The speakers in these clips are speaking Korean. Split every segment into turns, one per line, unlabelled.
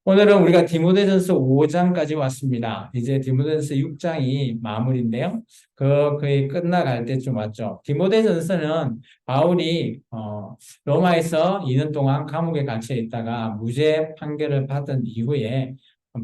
오늘은 우리가 디모데전서 5장까지 왔습니다. 이제 디모데전서 6장이 마무리인데요. 거의 끝나갈 때쯤 왔죠. 디모데전서는 바울이 로마에서 2년 동안 감옥에 갇혀 있다가 무죄 판결을 받은 이후에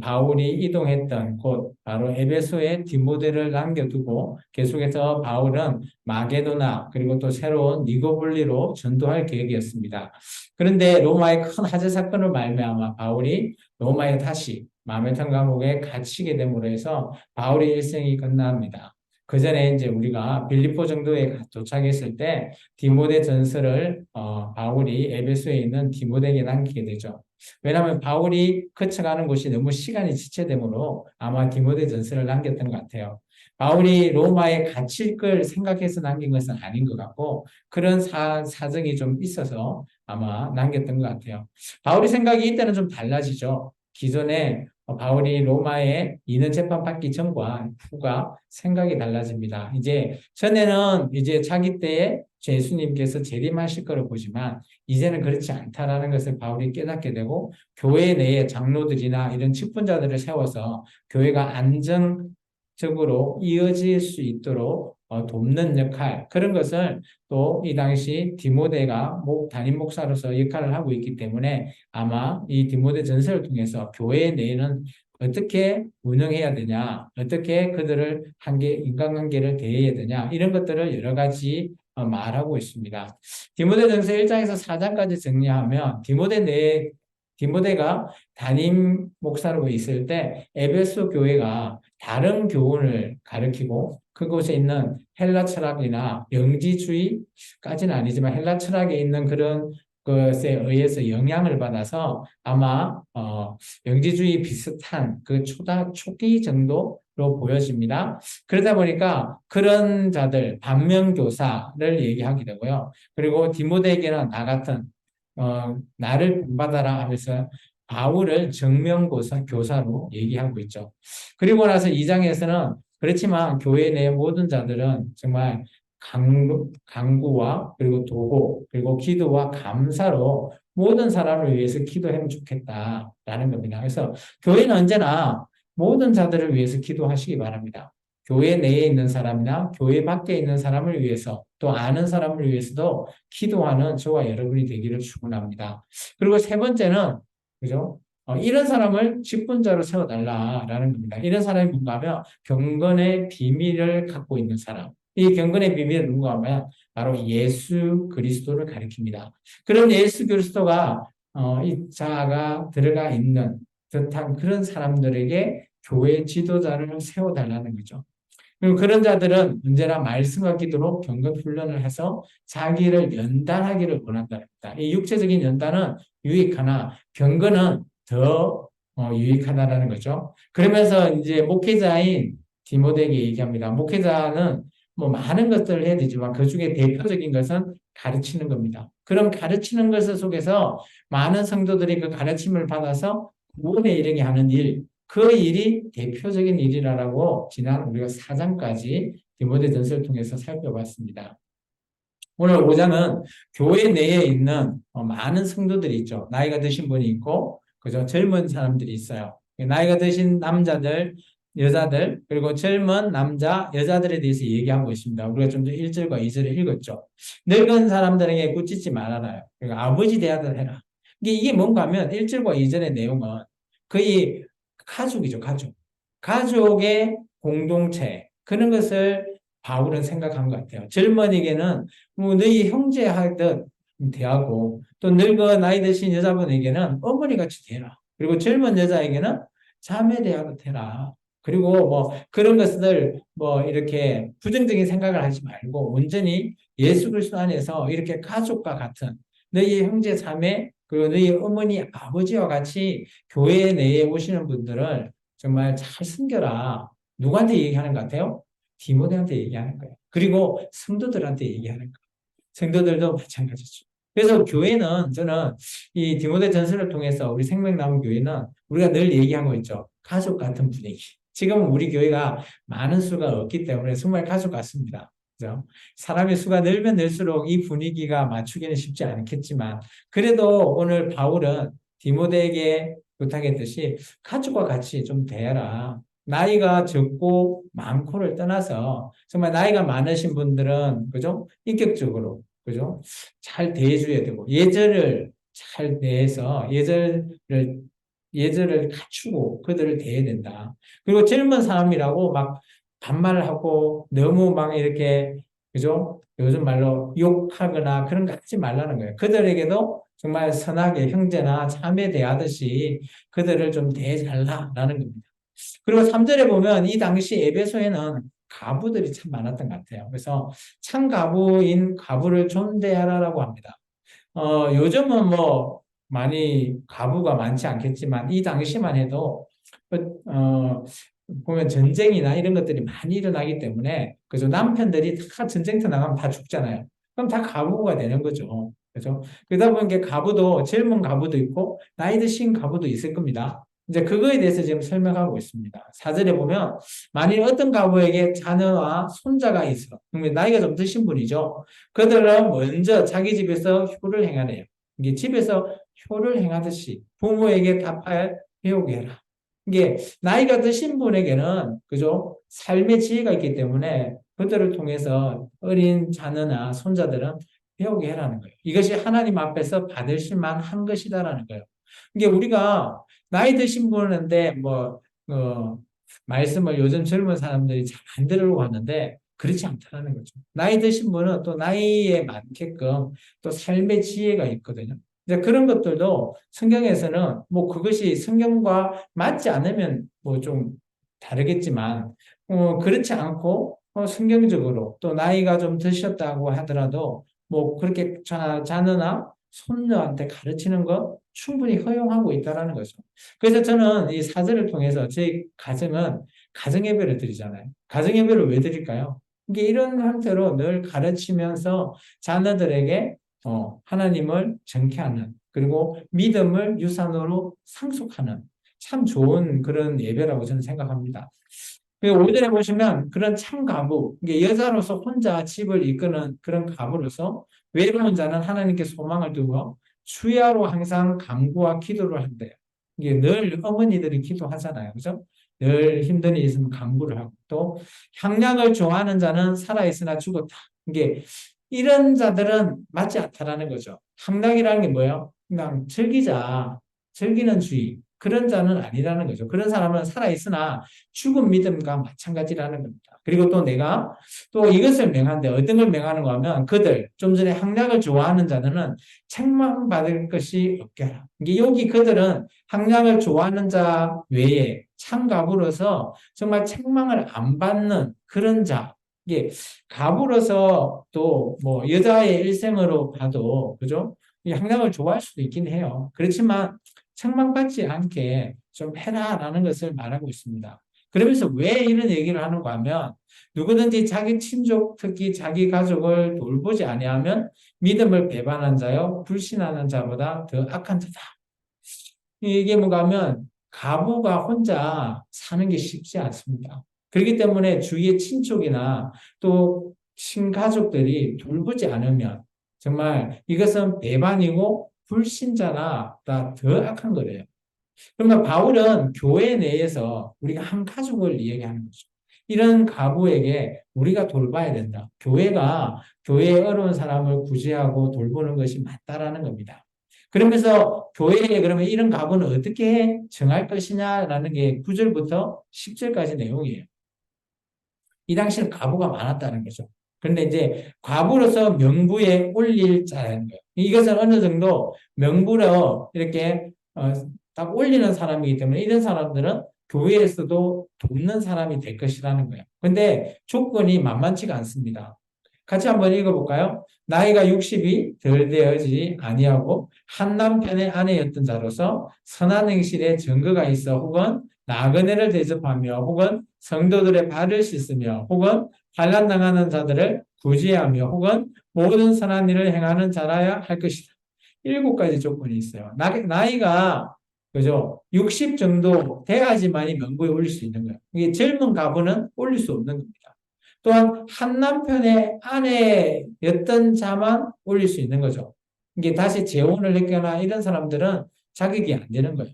바울이 이동했던 곳 바로 에베소에 디모데를 남겨두고 계속해서 바울은 마게도나 그리고 또 새로운 니고볼리로 전도할 계획이었습니다. 그런데 로마의 큰 화재 사건을 말미암아 바울이 로마에 다시 마메탄 감옥에 갇히게 됨으로 해서 바울의 일생이 끝납니다. 그 전에 이제 우리가 빌립보 정도에 도착했을 때 디모데 전서를 바울이 에베소에 있는 디모데에게 남기게 되죠. 왜냐하면 바울이 거쳐가는 곳이 너무 시간이 지체되므로 아마 디모데 전서를 남겼던 것 같아요. 바울이 로마에 갇힐 걸 생각해서 남긴 것은 아닌 것 같고 그런 사정이 좀 있어서 아마 남겼던 것 같아요. 바울의 생각이 이때는 좀 달라지죠. 기존에 바울이 로마에 이는 재판 받기 전과 후가 생각이 달라집니다. 이제 전에는 이제 자기 때에 예수님께서 재림하실 거를 보지만 이제는 그렇지 않다라는 것을 바울이 깨닫게 되고 교회 내에 장로들이나 이런 직분자들을 세워서 교회가 안정적으로 이어질 수 있도록 돕는 역할 그런 것을 또 이 당시 디모데가 담임 목사로서 역할을 하고 있기 때문에 아마 이 디모데 전서를 통해서 교회 내에는 어떻게 운영해야 되냐, 어떻게 그들을 인간관계를 대해야 되냐 이런 것들을 여러 가지 말하고 있습니다. 디모데전서 1장에서 4장까지 정리하면 디모데가 담임 목사로 있을 때 에베소 교회가 다른 교훈을 가르치고 그곳에 있는 헬라 철학이나 영지주의까지는 아니지만 헬라 철학에 있는 그런 것에 의해서 영향을 받아서 아마 영지주의 비슷한 그 초기 정도로 보여집니다. 그러다 보니까 그런 자들 반면교사를 얘기하게 되고요. 그리고 디모데에게는 나 같은 나를 본받아라 하면서 바울을 교사로 얘기하고 있죠. 그리고 나서 2장에서는 그렇지만 교회 내 모든 자들은 정말 강구와 그리고 도고 그리고 기도와 감사로 모든 사람을 위해서 기도하면 좋겠다라는 겁니다. 그래서 교회는 언제나 모든 자들을 위해서 기도하시기 바랍니다. 교회 내에 있는 사람이나 교회 밖에 있는 사람을 위해서 또 아는 사람을 위해서도 기도하는 저와 여러분이 되기를 축원합니다. 그리고 세 번째는 그죠? 이런 사람을 직분자로 세워달라라는 겁니다. 이런 사람이 뭔가 하면 경건의 비밀을 갖고 있는 사람. 이 경건의 비밀은 누군가 하면 바로 예수 그리스도를 가리킵니다. 그런 예수 그리스도가 이 자아가 들어가 있는 듯한 그런 사람들에게 교회 지도자를 세워달라는 거죠. 그리고 그런 자들은 언제나 말씀과 기도로 경건 훈련을 해서 자기를 연단하기를 원한답니다. 이 육체적인 연단은 유익하나 경건은 더 유익하다라는 거죠. 그러면서 이제 목회자인 디모데에게 얘기합니다. 목회자는 뭐 많은 것들을 해야 되지만 그 중에 대표적인 것은 가르치는 겁니다. 그런 가르치는 것을 속에서 많은 성도들이 그 가르침을 받아서 구원에 이르게 하는 일, 그 일이 대표적인 일이라고 지난 우리가 4장까지 디모데전서를 통해서 살펴봤습니다. 오늘 5장은 교회 내에 있는 많은 성도들이 있죠. 나이가 드신 분이 있고, 그죠? 젊은 사람들이 있어요. 나이가 드신 남자들, 여자들, 그리고 젊은 남자, 여자들에 대해서 얘기하고 있습니다. 우리가 좀 더 1절과 2절을 읽었죠. 늙은 사람들에게 꾸짖지 말아라요. 그러니까 아버지 대하듯 해라. 이게 뭔가 하면 1절과 2절의 내용은 거의 가족이죠, 가족. 가족의 공동체. 그런 것을 바울은 생각한 것 같아요. 젊은이에게는 뭐 너희 형제 하듯 대하고 또 늙은 나이 드신 여자분에게는 어머니 같이 대라. 그리고 젊은 여자에게는 자매 대하듯 해라. 그리고 뭐 그런 것들 뭐 이렇게 부정적인 생각을 하지 말고 온전히 예수 그리스도 안에서 이렇게 가족과 같은 너희 형제 자매 그리고 너희 어머니 아버지와 같이 교회 내에 오시는 분들을 정말 잘 섬겨라. 누구한테 얘기하는 것 같아요? 디모데한테 얘기하는 거예요. 그리고 성도들한테 얘기하는 거예요. 성도들도 마찬가지죠. 그래서 교회는 저는 이 디모데 전서를 통해서 우리 생명나무 교회는 우리가 늘 얘기하고 있죠. 가족 같은 분위기. 지금 우리 교회가 많은 수가 없기 때문에 정말 가족 같습니다. 그죠? 사람의 수가 늘면 늘수록 이 분위기가 맞추기는 쉽지 않겠지만 그래도 오늘 바울은 디모데에게 부탁했듯이 가족과 같이 좀 대해라. 나이가 적고 많고를 떠나서 정말 나이가 많으신 분들은 그죠? 인격적으로 그죠? 잘 대해줘야 되고 예절을 잘 대해서 예절을 갖추고 그들을 대해야 된다. 그리고 젊은 사람이라고 막 반말을 하고 너무 막 이렇게 그죠? 요즘 말로 욕하거나 그런 거 하지 말라는 거예요. 그들에게도 정말 선하게 형제나 자매 대하듯이 그들을 좀 대해달라라는 겁니다. 그리고 3절에 보면 이 당시 에베소에는 가부들이 참 많았던 것 같아요. 그래서 참가부인 가부를 존대하라라고 합니다. 요즘은 뭐 많이 가부가 많지 않겠지만 이 당시만 해도 어, 보면 전쟁이나 이런 것들이 많이 일어나기 때문에 그죠 남편들이 다 전쟁터 나가면 다 죽잖아요. 그럼 다 가부가 되는 거죠. 그죠? 그러다 보니까 가부도 젊은 가부도 있고 나이 드신 가부도 있을 겁니다. 이제 그거에 대해서 지금 설명하고 있습니다. 4절에 보면 만일 어떤 가부에게 자녀와 손자가 있어. 그러면 나이가 좀 드신 분이죠. 그들은 먼저 자기 집에서 효를 행하래요. 이게 집에서 효를 행하듯이 부모에게 답할 배우게 해라. 이게 나이가 드신 분에게는 그죠? 삶의 지혜가 있기 때문에 그들을 통해서 어린 자녀나 손자들은 배우게 해라는 거예요. 이것이 하나님 앞에서 받으실 만한 것이다라는 거예요. 이게 우리가 나이 드신 분인데 말씀을 요즘 젊은 사람들이 잘 안 들으려고 하는데 그렇지 않다는 거죠. 나이 드신 분은 또 나이에 맞게끔 또 삶의 지혜가 있거든요. 이제 그런 것들도 성경에서는 뭐 그것이 성경과 맞지 않으면 뭐 좀 다르겠지만 그렇지 않고 성경적으로 또 나이가 좀 드셨다고 하더라도 뭐 그렇게 자녀나 손녀한테 가르치는 거 충분히 허용하고 있다라는 거죠. 그래서 저는 이 사절을 통해서 저희 가정은 가정예배를 드리잖아요. 가정예배를 왜 드릴까요? 이게 이런 형태로 늘 가르치면서 자녀들에게 하나님을 정케하는 그리고 믿음을 유산으로 상속하는 참 좋은 그런 예배라고 저는 생각합니다. 그리고 5절에 보시면 그런 참 가부, 이게 여자로서 혼자 집을 이끄는 그런 가부로서 외로운 자는 하나님께 소망을 두고 주야로 항상 간구와 기도를 한대요. 이게 늘 어머니들이 기도하잖아요. 그죠? 늘 힘든 일 있으면 간구를 하고 또 향락을 좋아하는 자는 살아있으나 죽었다. 이게 이런 자들은 맞지 않다라는 거죠. 향락이라는 게 뭐예요? 그냥 즐기는 주의. 그런 자는 아니라는 거죠. 그런 사람은 살아있으나 죽은 믿음과 마찬가지라는 겁니다. 그리고 또 내가 또 이것을 명한데 어떤 걸 명하는가 하면 그들, 좀 전에 향락을 좋아하는 자들은 책망받을 것이 없게 하라. 이게 여기 그들은 향락을 좋아하는 자 외에 참갑으로서 정말 책망을 안 받는 그런 자. 이게 갑으로서 또 뭐 여자의 일생으로 봐도 그죠? 이 향락을 좋아할 수도 있긴 해요. 그렇지만 책망받지 않게 좀 해라라는 것을 말하고 있습니다. 그러면서 왜 이런 얘기를 하는가 하면 누구든지 자기 친족 특히 자기 가족을 돌보지 아니하면 믿음을 배반한 자요 불신하는 자보다 더 악한 자다. 이게 뭔가 하면 가부가 혼자 사는 게 쉽지 않습니다. 그렇기 때문에 주위의 친족이나 또 친가족들이 돌보지 않으면 정말 이것은 배반이고 불신자나 더 악한 거래요. 그러면 바울은 교회 내에서 우리가 한 가족을 이야기하는 거죠. 이런 가부에게 우리가 돌봐야 된다. 교회가 교회의 어려운 사람을 구제하고 돌보는 것이 맞다라는 겁니다. 그러면서 교회에 그러면 이런 가부는 어떻게 정할 것이냐라는 게 9절부터 10절까지 내용이에요. 이 당시는 가부가 많았다는 거죠. 그런데 이제 과부로서 명부에 올릴 자라는 거예요. 이것은 어느 정도 명부로 이렇게 딱 올리는 사람이기 때문에 이런 사람들은 교회에서도 돕는 사람이 될 것이라는 거예요. 근데 조건이 만만치가 않습니다. 같이 한번 읽어볼까요? 나이가 60이 덜 되어지지 아니하고 한 남편의 아내였던 자로서 선한 행실에 증거가 있어 혹은 나그네를 대접하며 혹은 성도들의 발을 씻으며 혹은 환난당하는 자들을 구제하며 혹은 모든 선한 일을 행하는 자라야 할 것이다. 7가지 조건이 있어요. 나이가 그죠? 60 정도 돼야지만이 명부에 올릴 수 있는 거예요. 이게 젊은 가부는 올릴 수 없는 겁니다. 또한 한 남편의 아내였던 자만 올릴 수 있는 거죠. 이게 다시 재혼을 했거나 이런 사람들은 자격이 안 되는 거예요.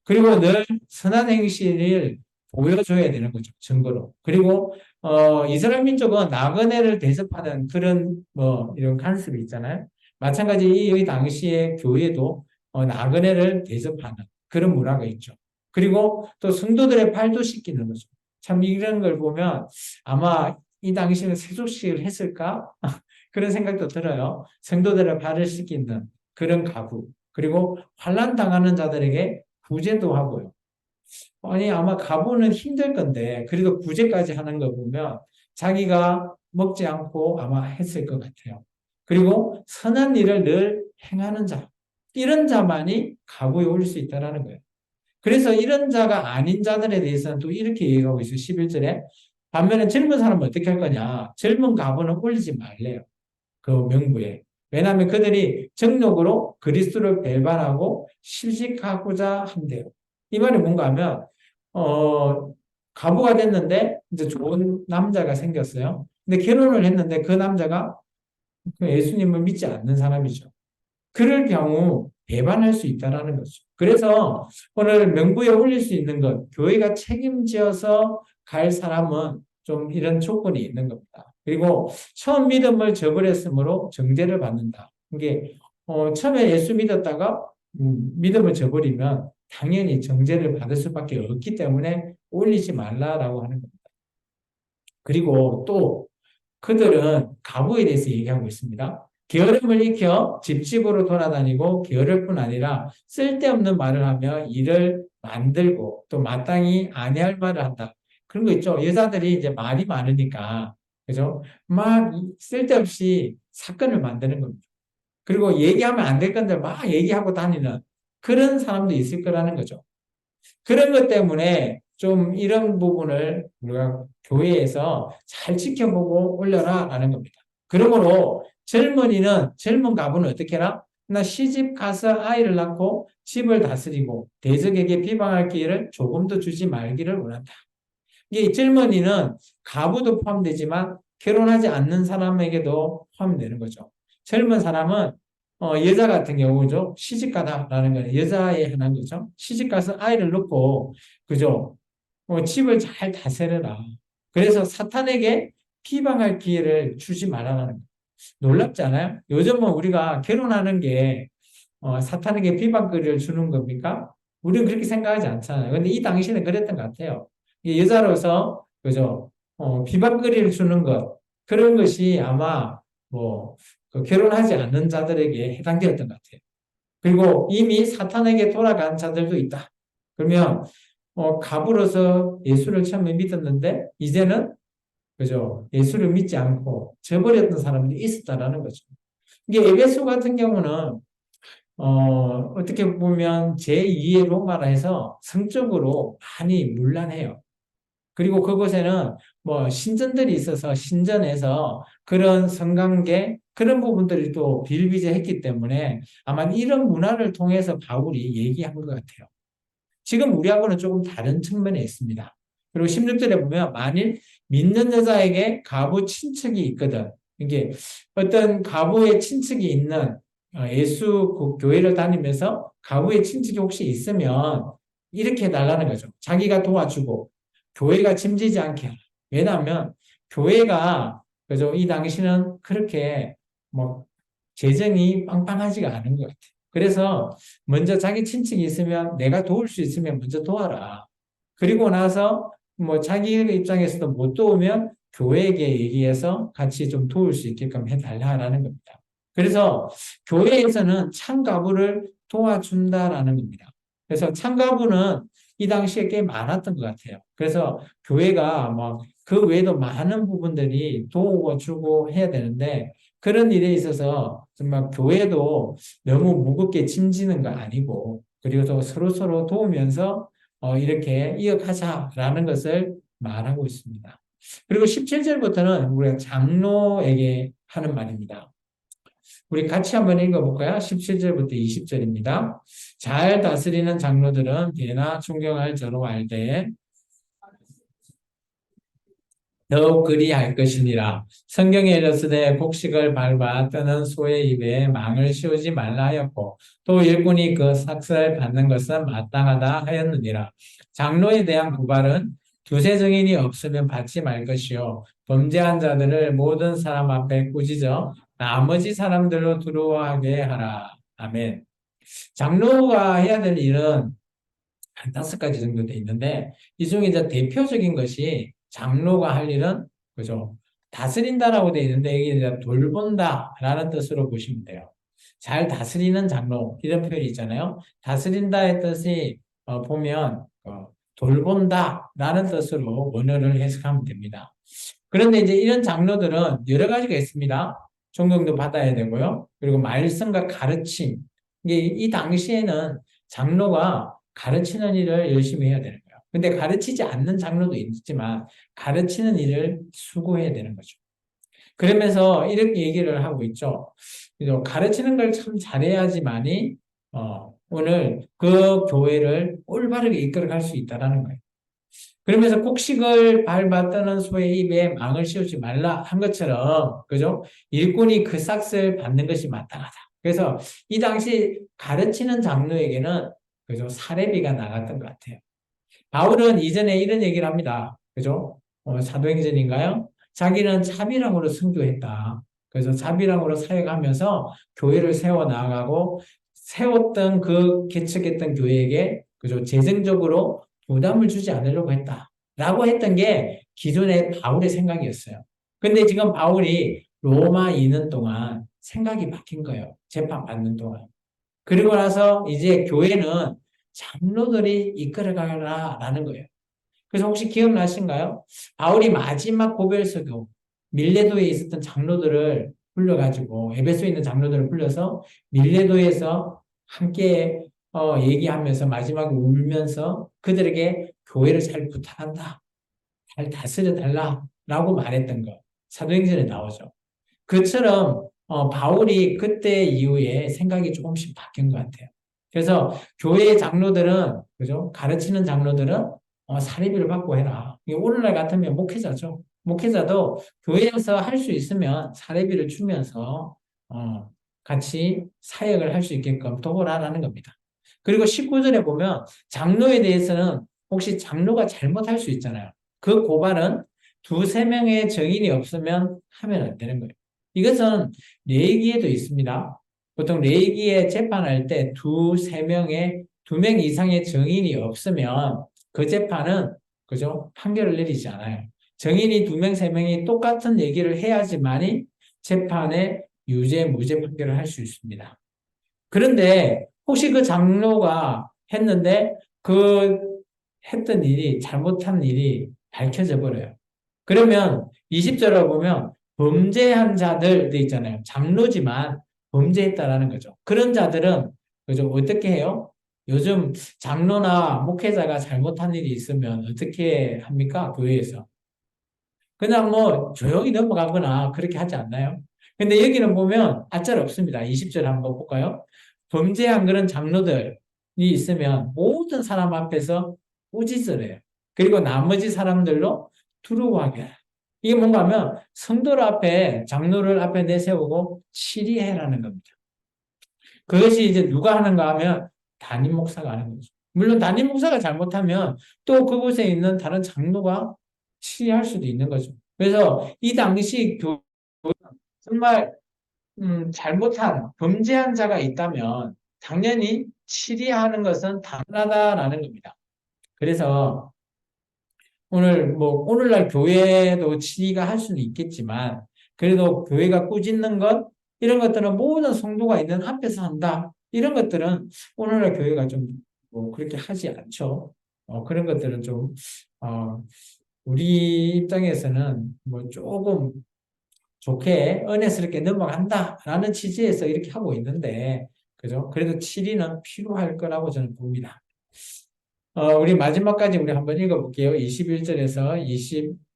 그리고 늘 선한 행실을 보여줘야 되는 거죠. 증거로. 그리고 이스라엘 민족은 나그네를 대접하는 그런 뭐 이런 관습이 있잖아요. 마찬가지 이 당시에 교회도 나그네를 대접하는 그런 문화가 있죠. 그리고 또 성도들의 발도 씻기는 거죠. 참 이런 걸 보면 아마 이 당시에는 세족식을 했을까? 그런 생각도 들어요. 성도들의 발을 씻기는 그런 가구. 그리고 환난 당하는 자들에게 구제도 하고요. 아니, 아마 가보는 힘들 건데, 그래도 구제까지 하는 거 보면 자기가 먹지 않고 아마 했을 것 같아요. 그리고 선한 일을 늘 행하는 자, 이런 자만이 가부에 올 수 있다는 거예요. 그래서 이런 자가 아닌 자들에 대해서는 또 이렇게 얘기하고 있어요. 11절에. 반면에 젊은 사람은 어떻게 할 거냐? 젊은 가부는 올리지 말래요. 그 명부에. 왜냐하면 그들이 정욕으로 그리스도를 배반하고 실직하고자 한대요. 이 말이 뭔가 하면 어, 가부가 됐는데 이제 좋은 남자가 생겼어요. 근데 결혼을 했는데 그 남자가 그 예수님을 믿지 않는 사람이죠. 그럴 경우 배반할 수 있다라는 거죠. 그래서 오늘 명부에 올릴 수 있는 것, 교회가 책임지어서 갈 사람은 좀 이런 조건이 있는 겁니다. 그리고 처음 믿음을 저버렸으므로 정죄를 받는다. 이게 처음에 예수 믿었다가 믿음을 저버리면 당연히 정죄를 받을 수밖에 없기 때문에 올리지 말라라고 하는 겁니다. 그리고 또 그들은 가부에 대해서 얘기하고 있습니다. 게으름을 익혀 집집으로 돌아다니고 게으를 뿐 아니라 쓸데없는 말을 하며 일을 만들고 또 마땅히 아니할 말을 한다. 그런 거 있죠. 여자들이 이제 말이 많으니까 그죠? 막 쓸데없이 사건을 만드는 겁니다. 그리고 얘기하면 안 될 건데 막 얘기하고 다니는 그런 사람도 있을 거라는 거죠. 그런 것 때문에 좀 이런 부분을 우리가 교회에서 잘 지켜보고 올려라라는 겁니다. 그러므로 젊은 가부는 어떻게 해라? 나 시집 가서 아이를 낳고 집을 다스리고 대적에게 비방할 기회를 조금도 주지 말기를 원한다. 이 젊은이는 가부도 포함되지만 결혼하지 않는 사람에게도 포함되는 거죠. 젊은 사람은 여자 같은 경우죠. 시집가다라는 거는 여자에 해당 거죠. 시집가서 아이를 낳고 그죠. 집을 잘 다스려라. 그래서 사탄에게 비방할 기회를 주지 말아라는 거예요. 놀랍지 않아요? 요즘은 우리가 결혼하는 게 사탄에게 비방거리를 주는 겁니까? 우리는 그렇게 생각하지 않잖아요. 근데 이 당시는 그랬던 것 같아요. 여자로서, 그죠? 비방거리를 주는 것, 그런 것이 아마, 뭐, 그 결혼하지 않는 자들에게 해당되었던 것 같아요. 그리고 이미 사탄에게 돌아간 자들도 있다. 그러면, 갑으로서 예수를 처음에 믿었는데, 이제는, 그죠? 예수를 믿지 않고 저버렸던 사람들이 있었다라는 거죠. 이게 에베소 같은 경우는 어떻게 보면 제2의 로마라 해서 성적으로 많이 문란해요. 그리고 그곳에는 뭐 신전들이 있어서 신전에서 그런 성관계 그런 부분들이 또 비일비재했기 때문에 아마 이런 문화를 통해서 바울이 얘기한 것 같아요. 지금 우리하고는 조금 다른 측면에 있습니다. 그리고 16절에 보면 만일 믿는 여자에게 가부 친척이 있거든. 이게 어떤 가부의 친척이 있는 예수 교회를 다니면서 가부의 친척이 혹시 있으면 이렇게 해달라는 거죠. 자기가 도와주고 교회가 짐지지 않게 하라. 왜냐하면 교회가 그죠? 이 당시는 그렇게 뭐 재정이 빵빵하지가 않은 것 같아요. 그래서 먼저 자기 친척이 있으면 내가 도울 수 있으면 먼저 도와라. 그리고 나서 뭐 자기 입장에서도 못 도우면 교회에게 얘기해서 같이 좀 도울 수 있게끔 해달라는 겁니다. 그래서 교회에서는 참가부를 도와준다라는 겁니다. 그래서 참가부는 이 당시에 꽤 많았던 것 같아요. 그래서 교회가 뭐 그 외에도 많은 부분들이 도와주고 해야 되는데 그런 일에 있어서 정말 교회도 너무 무겁게 짐지는 거 아니고 그리고 또 서로서로 도우면서 이렇게 이어가자라는 것을 말하고 있습니다. 그리고 17절부터는 우리가 장로에게 하는 말입니다. 우리 같이 한번 읽어볼까요? 17절부터 20절입니다. 잘 다스리는 장로들은 예나 존경할 저로 알되 더욱 그리할 것이니라. 성경에 이르시되 곡식을 밟아 뜨는 소의 입에 망을 씌우지 말라 하였고 또 일꾼이 그 삭슬을 받는 것은 마땅하다 하였느니라. 장로에 대한 고발은 두세 증인이 없으면 받지 말 것이요 범죄한 자들을 모든 사람 앞에 꾸짖어 나머지 사람들로 두려워하게 하라. 아멘. 장로가 해야 될 일은 한 5가지 정도 돼 있는데 이 중에 이제 대표적인 것이 장로가 할 일은 그죠? 다스린다라고 돼 있는데 이게 이제 돌본다라는 뜻으로 보시면 돼요. 잘 다스리는 장로 이런 표현이 있잖아요. 다스린다의 뜻이 보면 돌본다라는 뜻으로 원어를 해석하면 됩니다. 그런데 이제 이런 장로들은 여러 가지가 있습니다. 존경도 받아야 되고요. 그리고 말씀과 가르침. 이게 이 당시에는 장로가 가르치는 일을 열심히 해야 되는 거예요. 근데 가르치지 않는 장로도 있지만 가르치는 일을 수고해야 되는 거죠. 그러면서 이렇게 얘기를 하고 있죠. 가르치는 걸 참 잘해야지만이 오늘 그 교회를 올바르게 이끌어갈 수 있다라는 거예요. 그러면서 곡식을 밟았다는 소의 입에 망을 씌우지 말라 한 것처럼 그죠? 일꾼이 그 삭슬 받는 것이 마땅하다. 그래서 이 당시 가르치는 장로에게는 그죠? 사례비가 나갔던 것 같아요. 바울은 이전에 이런 얘기를 합니다. 그죠? 사도행전인가요? 자기는 자비랑으로 순교했다. 그래서 자비랑으로 사역하면서 교회를 세워 나가고 세웠던 그 개척했던 교회에게 그죠? 재정적으로 부담을 주지 않으려고 했다. 라고 했던 게 기존의 바울의 생각이었어요. 근데 지금 바울이 로마 2년 동안 생각이 바뀐 거예요. 재판 받는 동안. 그리고 나서 이제 교회는 장로들이 이끌어가라라는 거예요. 그래서 혹시 기억나신가요? 바울이 마지막 고별서교 밀레도에 있었던 장로들을 불러가지고 에베소에 있는 장로들을 불러서 밀레도에서 함께 얘기하면서 마지막에 울면서 그들에게 교회를 잘 부탁한다. 잘 다스려 달라라고 말했던 거. 사도행전에 나오죠. 그처럼 바울이 그때 이후에 생각이 조금씩 바뀐 것 같아요. 그래서 교회 장로들은 그죠? 가르치는 장로들은 사례비를 받고 해라. 오늘날 같으면 목회자죠. 목회자도 교회에서 할 수 있으면 사례비를 주면서 같이 사역을 할 수 있게끔 도우라라는 겁니다. 그리고 19절에 보면 장로에 대해서는 혹시 장로가 잘못할 수 있잖아요. 그 고발은 두세 명의 증인이 없으면 하면 안 되는 거예요. 이것은 레이기에도 있습니다. 보통 레이기에 재판할 때 두세 명의 2명 이상의 증인이 없으면 그 재판은 그죠? 판결을 내리지 않아요. 증인이 2명, 3명이 똑같은 얘기를 해야지만이 재판에 유죄, 무죄 판결을 할 수 있습니다. 그런데 혹시 그 장로가 했는데 그 했던 일이 잘못한 일이 밝혀져 버려요. 그러면 20절을 보면 범죄한 자들 돼 있잖아요. 장로지만 범죄했다라는 거죠. 그런 자들은 그죠? 어떻게 해요? 요즘 장로나 목회자가 잘못한 일이 있으면 어떻게 합니까? 교회에서. 그냥 뭐 조용히 넘어가거나 그렇게 하지 않나요? 근데 여기는 보면 아짤 없습니다. 20절 한번 볼까요? 범죄한 그런 장로들이 있으면 모든 사람 앞에서 꾸짖으래요. 해요. 그리고 나머지 사람들로 두려워하게 해요. 이게 뭔가 하면 성도를 앞에 장로를 앞에 내세우고 치리해라는 겁니다. 그것이 이제 누가 하는가 하면 담임 목사가 하는 거죠. 물론 담임 목사가 잘못하면 또 그곳에 있는 다른 장로가 치리할 수도 있는 거죠. 그래서 이 당시 정말 잘못한 범죄한 자가 있다면 당연히 치리하는 것은 당연하다라는 겁니다. 그래서 오늘날 교회도 치리가 할 수는 있겠지만 그래도 교회가 꾸짖는 것 이런 것들은 모든 성도가 있는 앞에서 한다. 이런 것들은 오늘날 교회가 좀 그렇게 하지 않죠. 그런 것들은 좀 우리 입장에서는 조금 좋게 은혜스럽게 넘어간다라는 취지에서 이렇게 하고 있는데, 그죠? 그래도 치리는 필요할 거라고 저는 봅니다. 우리 마지막까지 우리 한번 읽어볼게요. 21절에서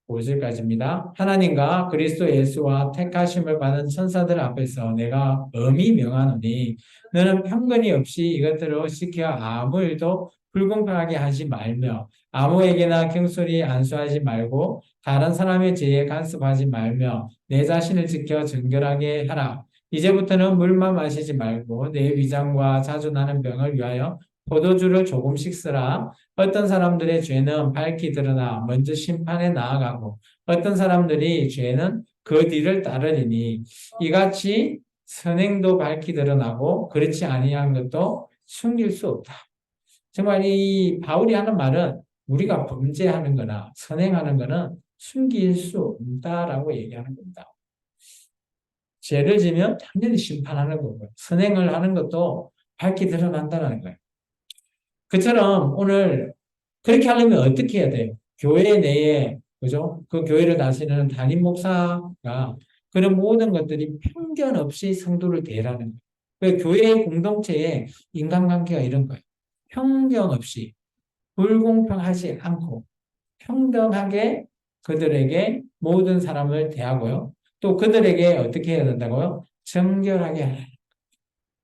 25절까지입니다. 하나님과 그리스도 예수와 택하심을 받은 천사들 앞에서 내가 엄히 명하노니 너는 편견이 없이 이것들을 지켜 아무 일도 불공평하게 하지 말며 아무에게나 경솔히 안수하지 말고 다른 사람의 죄에 간섭하지 말며 내 자신을 지켜 정결하게 하라. 이제부터는 물만 마시지 말고 내 위장과 자주 나는 병을 위하여 포도주를 조금씩 쓰라. 어떤 사람들의 죄는 밝히 드러나 먼저 심판에 나아가고 어떤 사람들이 죄는 그 뒤를 따르리니 이같이 선행도 밝히 드러나고 그렇지 아니한 것도 숨길 수 없다. 정말 이 바울이 하는 말은 우리가 범죄하는 거나 선행하는 거는 숨길 수 없다라고 얘기하는 겁니다. 죄를 지면 당연히 심판하는 거고요. 선행을 하는 것도 밝히 드러난다는 거예요. 그처럼 오늘 그렇게 하려면 어떻게 해야 돼요? 교회 내에, 그죠? 그 교회를 다스리는 담임 목사가 그런 모든 것들이 편견 없이 성도를 대하는 거예요. 교회의 공동체에 인간관계가 이런 거예요. 편견 없이, 불공평하지 않고, 평등하게 그들에게 모든 사람을 대하고요. 또 그들에게 어떻게 해야 된다고요? 정결하게 하라.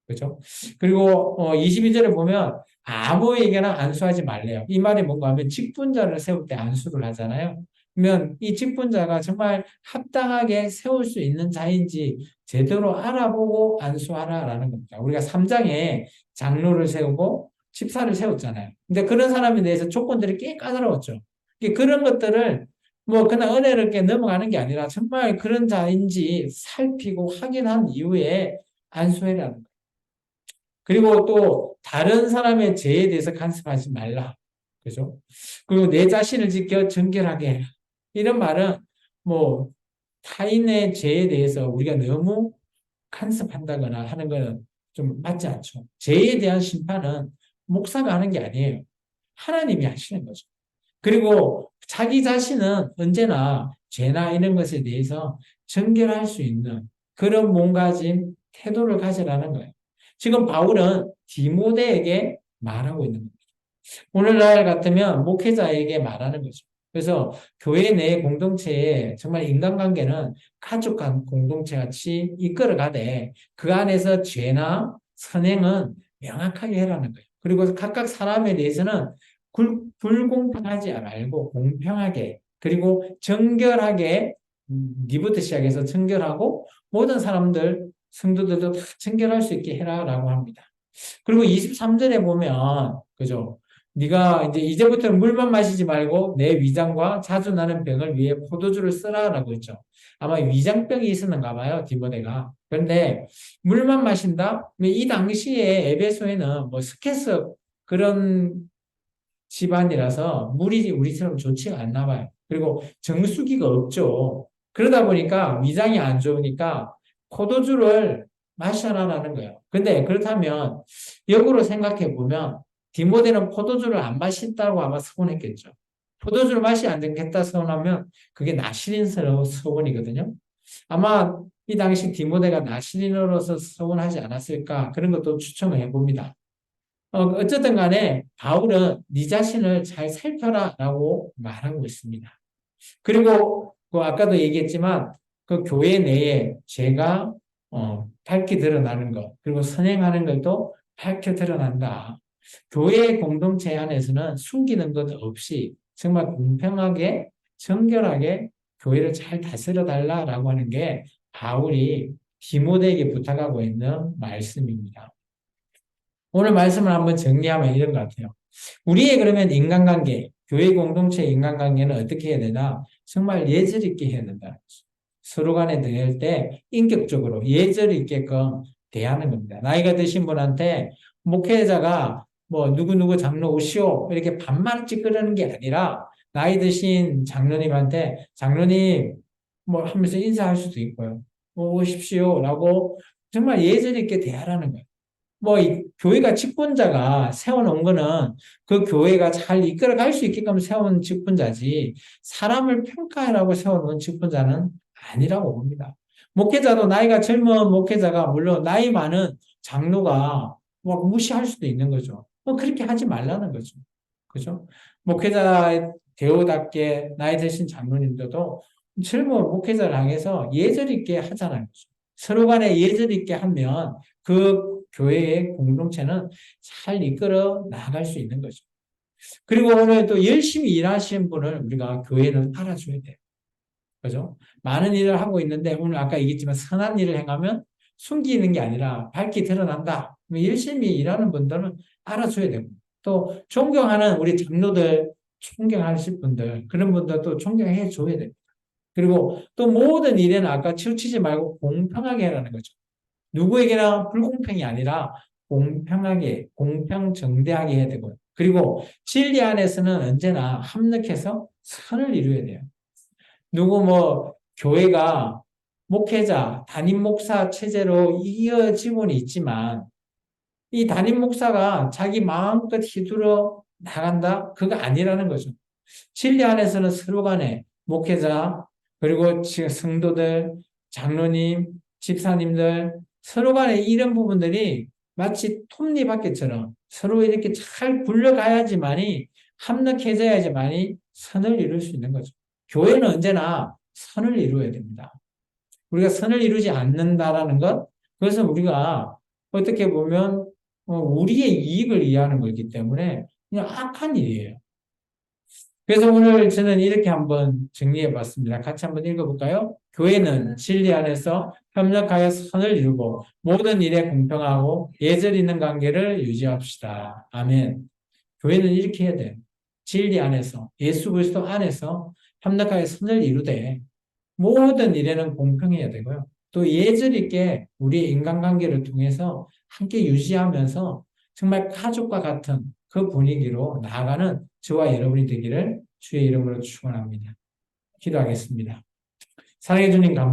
그죠? 그리고 22절에 보면 아무에게나 안수하지 말래요. 이 말이 뭔가 하면 직분자를 세울 때 안수를 하잖아요. 그러면 이 직분자가 정말 합당하게 세울 수 있는 자인지 제대로 알아보고 안수하라라는 겁니다. 우리가 3장에 장로를 세우고 집사를 세웠잖아요. 근데 그런 사람에 대해서 조건들이 꽤 까다로웠죠. 그런 것들을 뭐 그냥 은혜롭게 넘어가는 게 아니라 정말 그런 자인지 살피고 확인한 이후에 안수해라는 거예요. 그리고 또 다른 사람의 죄에 대해서 간섭하지 말라. 그죠? 그리고 내 자신을 지켜 정결하게 해라. 이런 말은 뭐 타인의 죄에 대해서 우리가 너무 간섭한다거나 하는 거는 좀 맞지 않죠. 죄에 대한 심판은 목사가 하는 게 아니에요. 하나님이 하시는 거죠. 그리고 자기 자신은 언제나 죄나 이런 것에 대해서 정결할 수 있는 그런 몸가짐, 태도를 가지라는 거예요. 지금 바울은 디모데에게 말하고 있는 겁니다. 오늘날 같으면 목회자에게 말하는 거죠. 그래서 교회 내 공동체에 정말 인간관계는 가족 간 공동체 같이 이끌어가되 그 안에서 죄나 선행은 명확하게 해라는 거예요. 그리고 각각 사람에 대해서는 불공평하지 말고 공평하게 그리고 정결하게 니부터 시작해서 정결하고 모든 사람들 성도들도 다 정결할 수 있게 해라라고 합니다. 그리고 23절에 보면 그죠? 네가 이제부터는 물만 마시지 말고 내 위장과 자주 나는 병을 위해 포도주를 쓰라라고 했죠. 아마 위장병이 있었는가 봐요, 디모데가. 그런데 물만 마신다? 이 당시에 에베소에는 뭐 스케스 그런 집안이라서 물이 우리처럼 좋지가 않나 봐요. 그리고 정수기가 없죠. 그러다 보니까 위장이 안 좋으니까 포도주를 마셔라라는 거예요. 근데 그렇다면 역으로 생각해 보면 디모데는 포도주를 안 마신다고 아마 서운했겠죠. 포도주를 마시 안 되겠다 서운하면 그게 나시린스러운 서운이거든요. 아마 이 당시 디모데가 나시린으로서 서운하지 않았을까 그런 것도 추측을 해봅니다. 어쨌든 간에 바울은 네 자신을 잘 살펴라 라고 말하고 있습니다. 그리고 그 아까도 얘기했지만 그 교회 내에 죄가 밝게 드러나는 것 그리고 선행하는 것도 밝게 드러난다. 교회 공동체 안에서는 숨기는 것 없이 정말 공평하게 정결하게 교회를 잘 다스려 달라라고 하는 게 바울이 디모데에게 부탁하고 있는 말씀입니다. 오늘 말씀을 한번 정리하면 이런 것 같아요. 우리의 그러면 인간관계, 교회 공동체 인간관계는 어떻게 해야 되나? 정말 예절 있게 해야 된다. 서로 간에 대할 때 인격적으로 예절 있게끔 대하는 겁니다. 나이가 드신 분한테 목회자가 뭐 누구누구 장로 오시오 이렇게 반말 찌끄르는 게 아니라 나이 드신 장로님한테 장로님 뭐 하면서 인사할 수도 있고요. 오십시오 라고 정말 예절 있게 대하라는 거예요. 뭐, 교회가 직분자가 세워놓은 거는 그 교회가 잘 이끌어갈 수 있게끔 세운 직분자지, 사람을 평가하라고 세워놓은 직분자는 아니라고 봅니다. 목회자도 나이가 젊은 목회자가, 물론 나이 많은 장로가 뭐 무시할 수도 있는 거죠. 뭐, 그렇게 하지 말라는 거죠. 그죠? 목회자 대우답게 나이 드신 장로님들도 젊은 목회자를 향해서 예절 있게 하자는 거죠. 서로 간에 예절 있게 하면 그 교회의 공동체는 잘 이끌어 나갈 수 있는 거죠. 그리고 오늘 또 열심히 일하시는 분을 우리가 교회는 알아줘야 돼요. 그죠? 많은 일을 하고 있는데 오늘 아까 얘기했지만 선한 일을 행하면 숨기는 게 아니라 밝게 드러난다. 열심히 일하는 분들은 알아줘야 되고 또 존경하는 우리 장로들 존경하실 분들 그런 분들도 존경해 줘야 돼요. 그리고 또 모든 일에는 아까 치우치지 말고 공평하게 하라는 거죠. 누구에게나 불공평이 아니라 공평하게, 공평정대하게 해야 되고요. 그리고 진리 안에서는 언제나 합력해서 선을 이루어야 돼요. 누구 뭐 교회가 목회자, 담임 목사 체제로 이어지고는 있지만 이 담임 목사가 자기 마음껏 휘두르 나간다? 그거 아니라는 거죠. 진리 안에서는 서로 간에 목회자, 그리고 성도들, 장로님, 집사님들, 서로 간에 이런 부분들이 마치 톱니바퀴처럼 서로 이렇게 잘 굴러가야지만이 합력해져야지만이 선을 이룰 수 있는 거죠. 교회는 언제나 선을 이루어야 됩니다. 우리가 선을 이루지 않는다라는 것, 그것은 우리가 어떻게 보면 우리의 이익을 위하는 거기 때문에 그냥 악한 일이에요. 그래서 오늘 저는 이렇게 한번 정리해 봤습니다. 같이 한번 읽어볼까요? 교회는 진리 안에서 협력하여 선을 이루고 모든 일에 공평하고 예절 있는 관계를 유지합시다. 아멘. 교회는 이렇게 해야 돼요. 진리 안에서 예수 그리스도 안에서 협력하여 선을 이루되 모든 일에는 공평해야 되고요. 또 예절 있게 우리의 인간관계를 통해서 함께 유지하면서 정말 가족과 같은 그 분위기로 나아가는 저와 여러분이 되기를 주의 이름으로 축원합니다. 기도하겠습니다. 사랑해 주님 감사합니다.